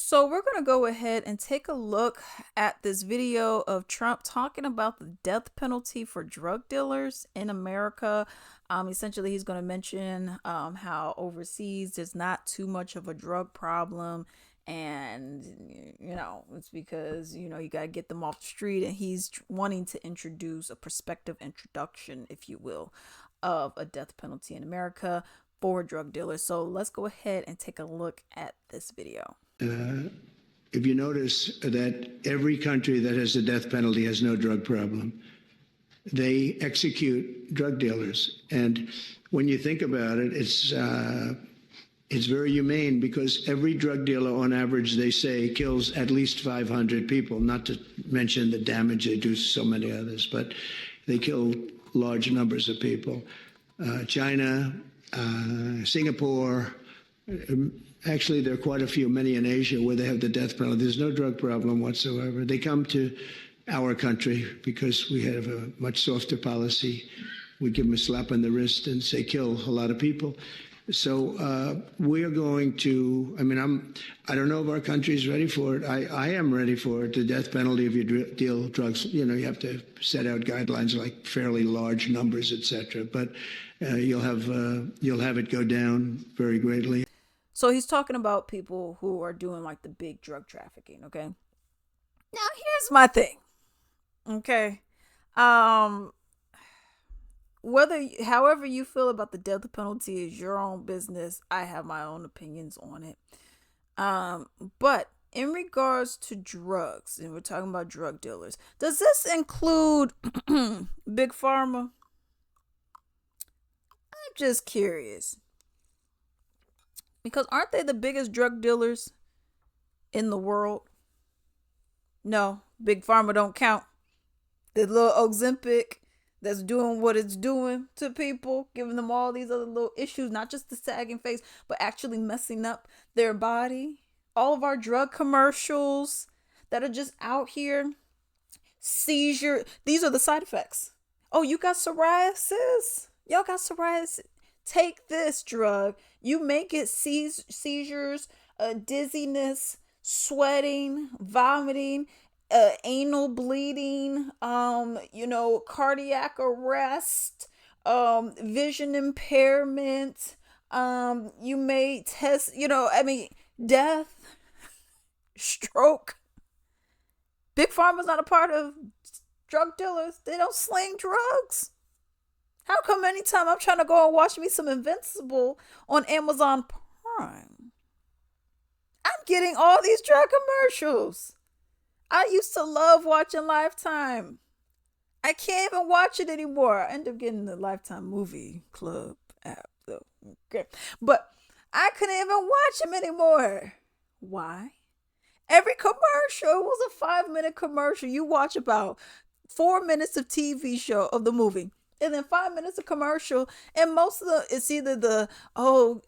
So we're going to go ahead and take a look at this video of Trump talking about the death penalty for drug dealers in America. Essentially, he's going to mention how overseas there's not too much of a drug problem. And, it's because, you got to get them off the street. And he's wanting to introduce a prospective introduction, if you will, of a death penalty in America for drug dealers. So let's go ahead and take a look at this video. If you notice that every country that has a death penalty has no drug problem, they execute drug dealers. And when you think about it, it's very humane because every drug dealer, on average, they say, kills at least 500 people, not to mention the damage they do to so many others, but they kill large numbers of people. China, Singapore, actually, there are quite a few, many in Asia, where they have the death penalty. There's no drug problem whatsoever. They come to our country because we have a much softer policy. We give them a slap on the wrist and say, kill a lot of people. So we're going to, I don't know if our country is ready for it. I am ready for it, the death penalty if you deal drugs. You have to set out guidelines like fairly large numbers, etc. But you'll have it go down very greatly. So he's talking about people who are doing like the big drug trafficking, okay? Now here's my thing. Okay. However you feel about the death penalty is your own business. I have my own opinions on it. But in regards to drugs, and we're talking about drug dealers, does this include Big Pharma? I'm just curious. Because aren't they the biggest drug dealers in the world? No, Big Pharma don't count. The little Ozempic that's doing what it's doing to people, giving them all these other little issues, not just the sagging face, but actually messing up their body. All of our drug commercials that are just out here. Seizure. These are the side effects. Oh, you got psoriasis? Y'all got psoriasis? Take this drug. You may get seizures, dizziness, sweating, vomiting, anal bleeding, cardiac arrest, vision impairment. You may test, death, stroke. Big Pharma's not a part of drug dealers. They don't sling drugs. How come anytime I'm trying to go and watch me some Invincible on Amazon Prime, I'm getting all these drug commercials? I used to love watching Lifetime. I can't even watch it anymore. I end up getting the Lifetime Movie Club app, though. Okay. But I couldn't even watch them anymore. Why? Every commercial was a 5-minute commercial. You watch about 4 minutes of TV show of the movie. And then 5 minutes of commercial, and most of it's either the oh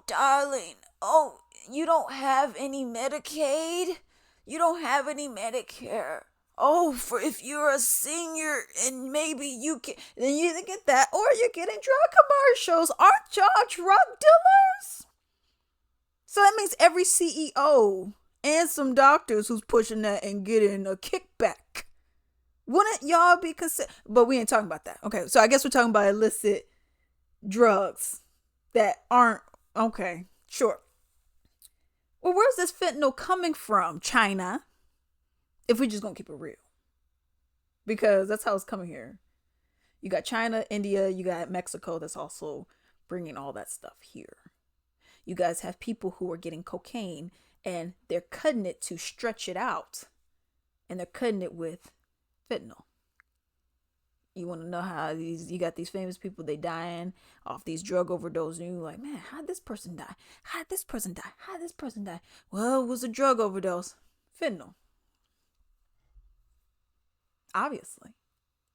darling, oh, you don't have any Medicaid, you don't have any Medicare. Oh, for if you're a senior and maybe you can, then you either get that or you're getting drug commercials. Aren't y'all drug dealers? So that means every CEO and some doctors who's pushing that and getting a kickback. Wouldn't y'all be considered? But we ain't talking about that. Okay, so I guess we're talking about illicit drugs that aren't. Okay, sure. Well, where's this fentanyl coming from? China. If we just gonna keep it real. Because that's how it's coming here. You got China, India, you got Mexico that's also bringing all that stuff here. You guys have people who are getting cocaine and they're cutting it to stretch it out. And they're cutting it with fentanyl. You want to know how you got these famous people, they dying off these drug overdoses, and you're like, man, how'd this person die? How'd this person die? How'd this person die? Well, it was a drug overdose. Fentanyl. Obviously.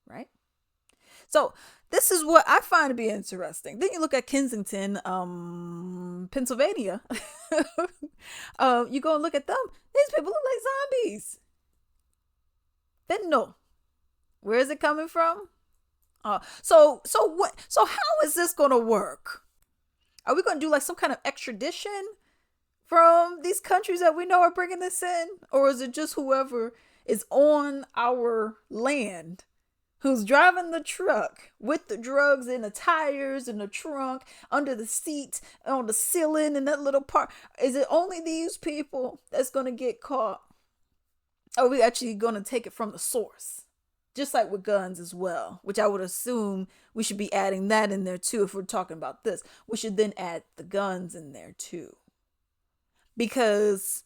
Right? So this is what I find to be interesting. Then you look at Kensington, Pennsylvania. You go and look at them. These people look like zombies. Fentanyl. Where is it coming from? So how is this going to work? Are we going to do like some kind of extradition from these countries that we know are bringing this in? Or is it just whoever is on our land who's driving the truck with the drugs in the tires, in the trunk, under the seat, on the ceiling, in that little part? Is it only these people that's going to get caught? Or are we actually going to take it from the source? Just like with guns as well, which I would assume we should be adding that in there too. If we're talking about this, we should then add the guns in there too. Because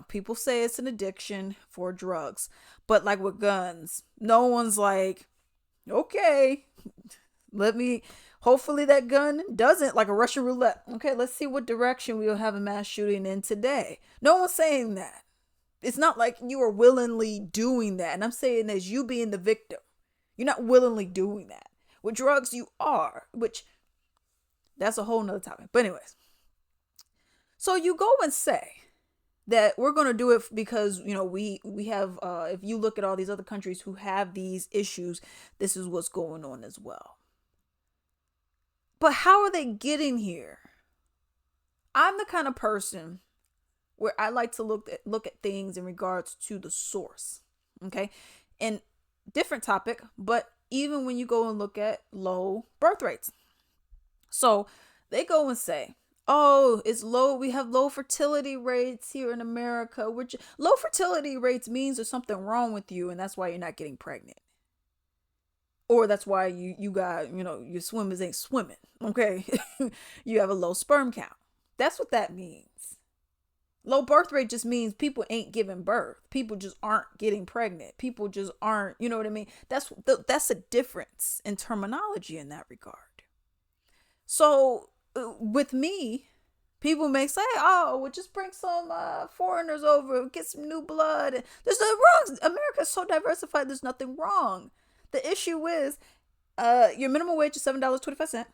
people say it's an addiction for drugs, but like with guns, no one's like, okay, hopefully that gun doesn't, like a Russian roulette. Okay, let's see what direction we'll have a mass shooting in today. No one's saying that. It's not like you are willingly doing that. And I'm saying as you being the victim. You're not willingly doing that. With drugs, you are, which that's a whole nother topic. But anyways, so you go and say that we're going to do it because, we have, if you look at all these other countries who have these issues, this is what's going on as well. But how are they getting here? I'm the kind of person where I like to look at things in regards to the source. Okay. And different topic, but even when you go and look at low birth rates. So they go and say, oh, it's low. We have low fertility rates here in America, which low fertility rates means there's something wrong with you. And that's why you're not getting pregnant. Or that's why you got, your swimmers ain't swimming. Okay. You have a low sperm count. That's what that means. Low birth rate just means people ain't giving birth. People just aren't getting pregnant. People just aren't, you know what I mean? That's a difference in terminology in that regard. So with me, people may say, oh, we'll just bring some foreigners over, get some new blood. There's nothing wrong. America is so diversified. There's nothing wrong. The issue is your minimum wage is $7.25.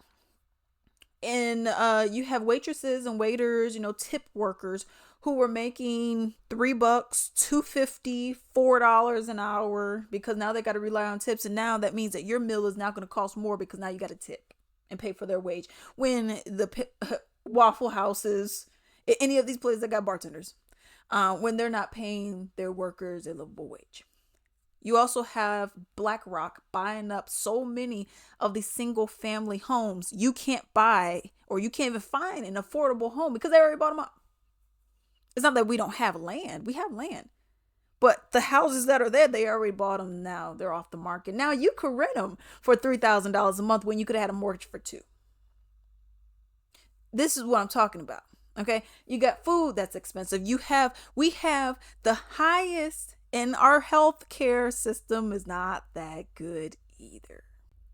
And you have waitresses and waiters, tip workers who were making $3, $2.50, $4 an hour because now they got to rely on tips. And now that means that your meal is now going to cost more because now you got to tip and pay for their wage. When the Waffle Houses, any of these places that got bartenders, when they're not paying their workers a livable wage. You also have BlackRock buying up so many of these single family homes. You can't buy or you can't even find an affordable home because they already bought them up. It's not that we don't have land. We have land. But the houses that are there, they already bought them now. They're off the market. Now you could rent them for $3,000 a month when you could have had a mortgage for $2,000. This is what I'm talking about. Okay. You got food that's expensive. We have the highest, and our healthcare system is not that good either.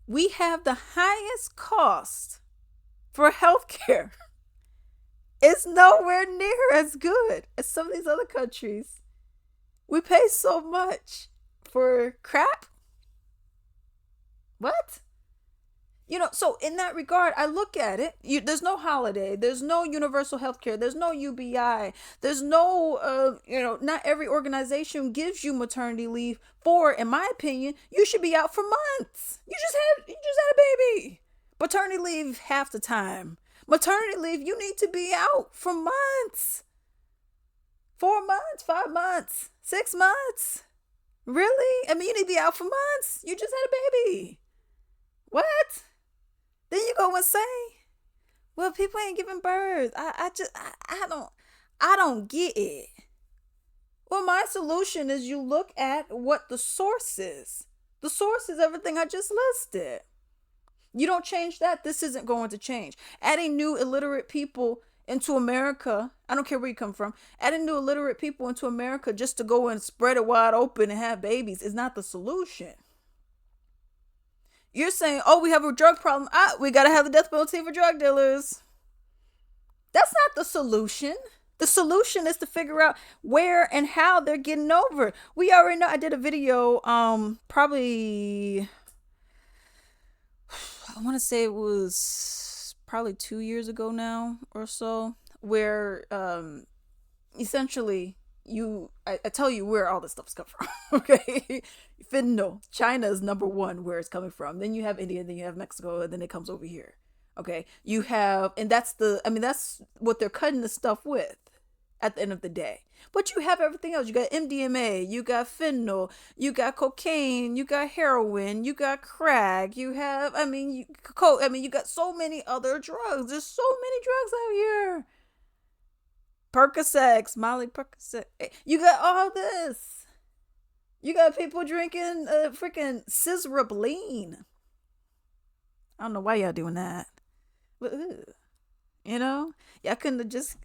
We have the highest cost for healthcare. It's nowhere near as good as some of these other countries. We pay so much for crap. What? So in that regard, I look at it. There's no holiday. There's no universal health care. There's no UBI. There's no, not every organization gives you maternity leave for, in my opinion, you should be out for months. You just had a baby. Paternity leave half the time. Maternity leave, you need to be out for months. 4 months, 5 months, 6 months. Really? I mean, you need to be out for months. You just had a baby. What? Then you go and say, well, people ain't giving birth. I don't get it. Well, my solution is you look at what the source is. The source is everything I just listed. You don't change that, this isn't going to change. Adding new illiterate people into America, I don't care where you come from, adding new illiterate people into America just to go and spread it wide open and have babies is not the solution. You're saying, oh, we have a drug problem. We got to have the death penalty for drug dealers. That's not the solution. The solution is to figure out where and how they're getting over. We already know. I did a video, probably, I want to say it was probably 2 years ago now or so, where essentially I tell you where all this stuff's come from. Okay. Fentanyl, China is number one where it's coming from. Then you have India, then you have Mexico, and then it comes over here. Okay. You have, and that's what they're cutting the stuff with. at the end of the day. But you have everything else. You got MDMA, you got fentanyl, you got cocaine, you got heroin, you got crack, you have, coke. You got so many other drugs. There's so many drugs out here. Percocets, Molly Percocet. You got all this. You got people drinking freaking Scissor lean. I don't know why y'all doing that. But, you know, y'all couldn't have just,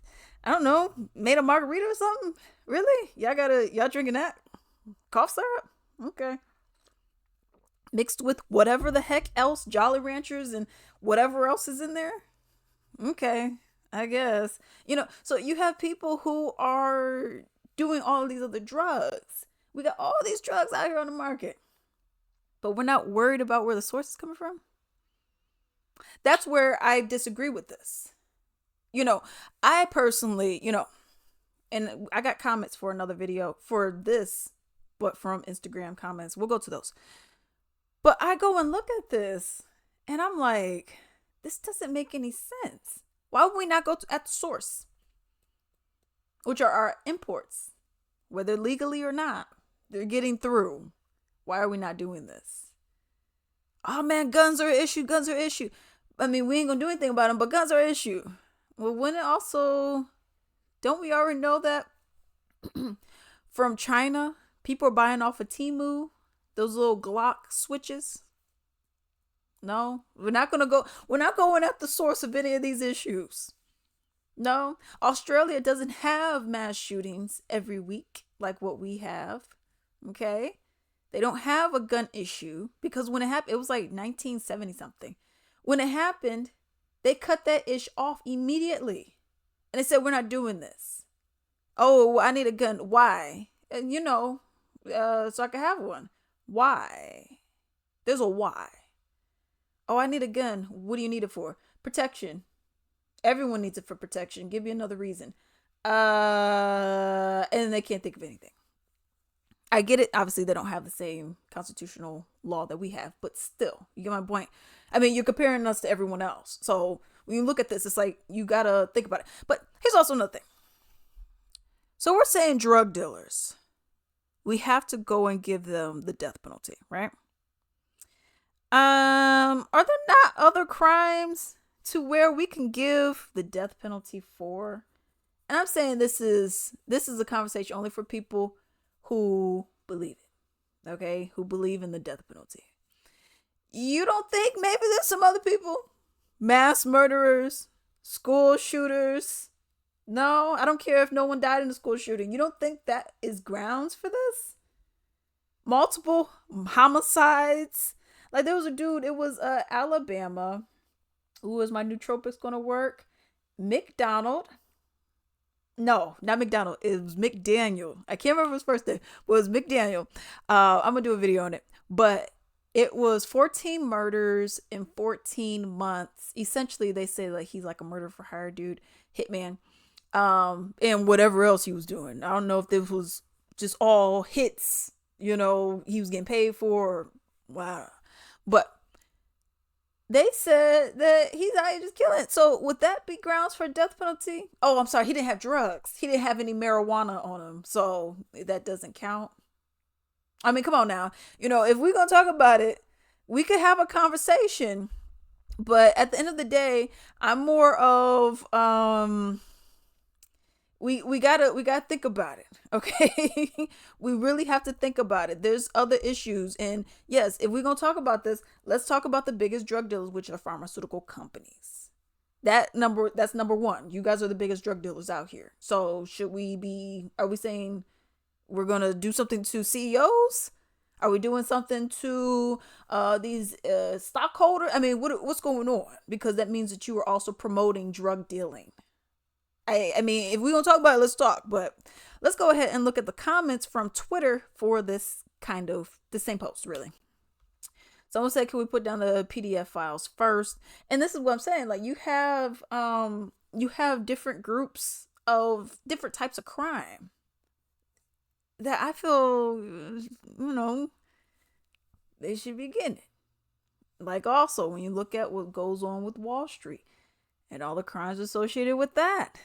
I don't know, made a margarita or something. Really? Y'all drinking that? Cough syrup? Okay. Mixed with whatever the heck else, Jolly Ranchers and whatever else is in there? Okay, I guess. So you have people who are doing all of these other drugs. We got all these drugs out here on the market, but we're not worried about where the source is coming from. That's where I disagree with this. I personally, and I got comments for another video for this, but from Instagram comments. We'll go to those. But I go and look at this and I'm like, this doesn't make any sense. Why would we not go at the source, which are our imports, whether legally or not? They're getting through. Why are we not doing this? Oh man, guns are an issue. Guns are an issue. We ain't gonna do anything about them, but guns are an issue. Well, when it also, don't we already know that from China, people are buying off of Temu, those little Glock switches? No, we're not going at the source of any of these issues. No, Australia doesn't have mass shootings every week like what we have. Okay? They don't have a gun issue because when it happened, it was like 1970 something. When it happened, they cut that ish off immediately. And they said, we're not doing this. Oh, I need a gun. Why? And so I can have one. Why? There's a why. Oh, I need a gun. What do you need it for? Protection. Everyone needs it for protection. Give me another reason. And they can't think of anything. I get it. Obviously, they don't have the same constitutional law that we have, but still, you get my point. You're comparing us to everyone else. So when you look at this, it's like, you gotta think about it. But here's also another thing. So we're saying drug dealers, we have to go and give them the death penalty, right? Are there not other crimes to where we can give the death penalty for? And I'm saying this is a conversation only for people who believe it, okay? Who believe in the death penalty. You don't think maybe there's some other people? Mass murderers, school shooters. No, I don't care if no one died in a school shooting. You don't think that is grounds for this? Multiple homicides. Like there was a dude, it was Alabama. Ooh, is my nootropics gonna work? McDonald. No, not McDonald. It was McDaniel. I can't remember his first name, but it was McDaniel. I'm gonna do a video on it. But it was 14 murders in 14 months. Essentially, they say like he's like a murder for hire dude, hitman, and whatever else he was doing. I don't know if this was just all hits, he was getting paid for. Wow. But they said that he's out here just killing. So would that be grounds for death penalty? Oh, I'm sorry. He didn't have drugs. He didn't have any marijuana on him. So that doesn't count. Come on now. If we're going to talk about it, we could have a conversation. But at the end of the day, I'm more of, we gotta think about it, okay? We really have to think about it. There's other issues, and yes, if we're gonna talk about this, let's talk about the biggest drug dealers, which are pharmaceutical companies. That's number one. You guys are the biggest drug dealers out here. So are we saying we're gonna do something to CEOs? Are we doing something to these stockholders? What's going on? Because that means that you are also promoting drug dealing. If we're going to talk about it, let's talk. But let's go ahead and look at the comments from Twitter for this the same post, really. Someone said, can we put down the PDF files first? And this is what I'm saying. Like, you have different groups of different types of crime that I feel, they should be getting it. Like, also, when you look at what goes on with Wall Street and all the crimes associated with that,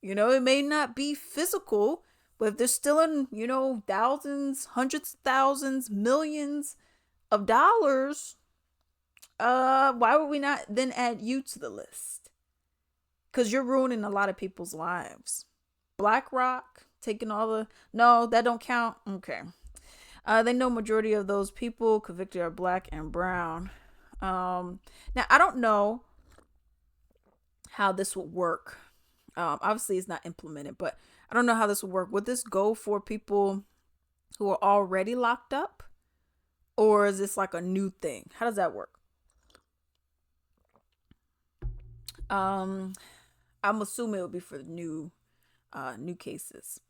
It may not be physical, but if they're stealing, thousands, hundreds of thousands, millions of dollars, why would we not then add you to the list? Because you're ruining a lot of people's lives. BlackRock taking all the no, that don't count. Okay. They know majority of those people convicted are black and brown. Now I don't know how this would work. Obviously, it's not implemented, but I don't know how this would work. Would this go for people who are already locked up, or is this like a new thing? How does that work? Um, I'm assuming it would be for the new cases.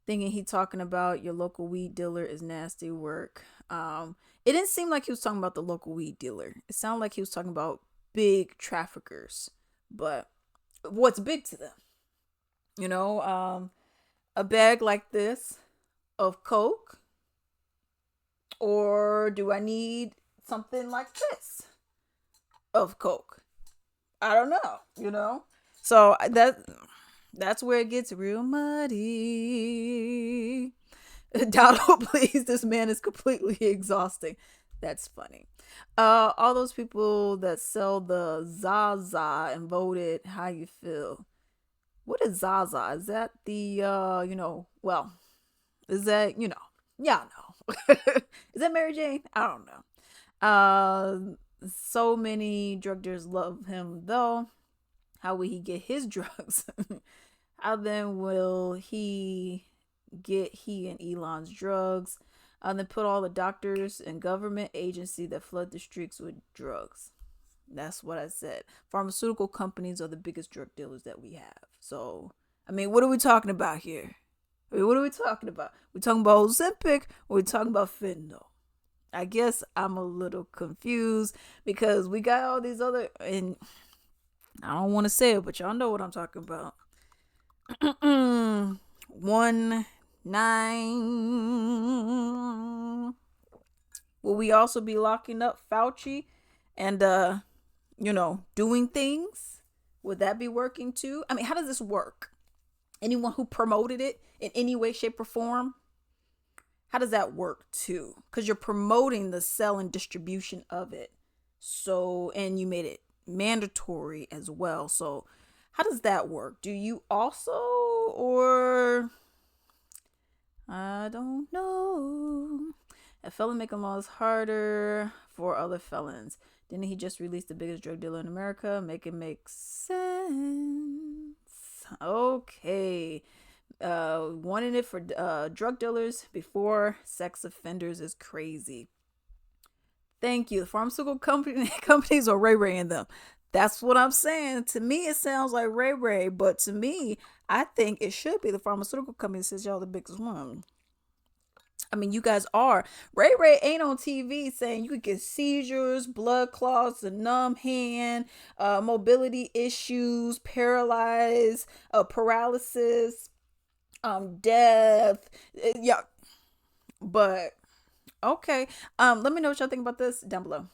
Thinking he talking about your local weed dealer is nasty work. It didn't seem like he was talking about the local weed dealer. It sounded like he was talking about big traffickers. But what's big to them? You know, a bag like this of coke, or do I need something like this of coke? I don't know. So that's where it gets real muddy. Donald, please, this man is completely exhausting. That's funny. All those people that sell the Zaza and voted, how you feel? What is Zaza? Is that the well, is that yeah, no. Is that Mary Jane? I don't know. So many drug dealers love him though. How will he get his drugs? How then will he get he and Elon's drugs? And then put all the doctors and government agency that flood the streets with drugs. That's what I said. Pharmaceutical companies are the biggest drug dealers that we have. So, I mean, what are we talking about here? I mean, what are we talking about? We talking about Ozempic or we talking about fentanyl? I guess I'm a little confused because we got all these other, and I don't want to say it, but y'all know what I'm talking about. 1-9. Will we also be locking up Fauci and doing things? Would that be working too? I mean, how does this work? Anyone who promoted it in any way, shape, or form, how does that work too? Because you're promoting the sale and distribution of it. So, and you made it mandatory as well. So, how does that work? Do you also, or I don't know. A felon making laws harder for other felons. Didn't he just release the biggest drug dealer in America? Make it make sense. Okay. Wanting it for drug dealers before sex offenders is crazy. Thank you. The pharmaceutical companies are Ray Ray in them. That's what I'm saying. To me, it sounds like Ray Ray, but to me, I think it should be the pharmaceutical company since y'all the biggest one. I mean, you guys are. Ray Ray ain't on TV saying you could get seizures, blood clots, a numb hand, mobility issues, paralysis, death. Yeah, but okay. Let me know what y'all think about this down below.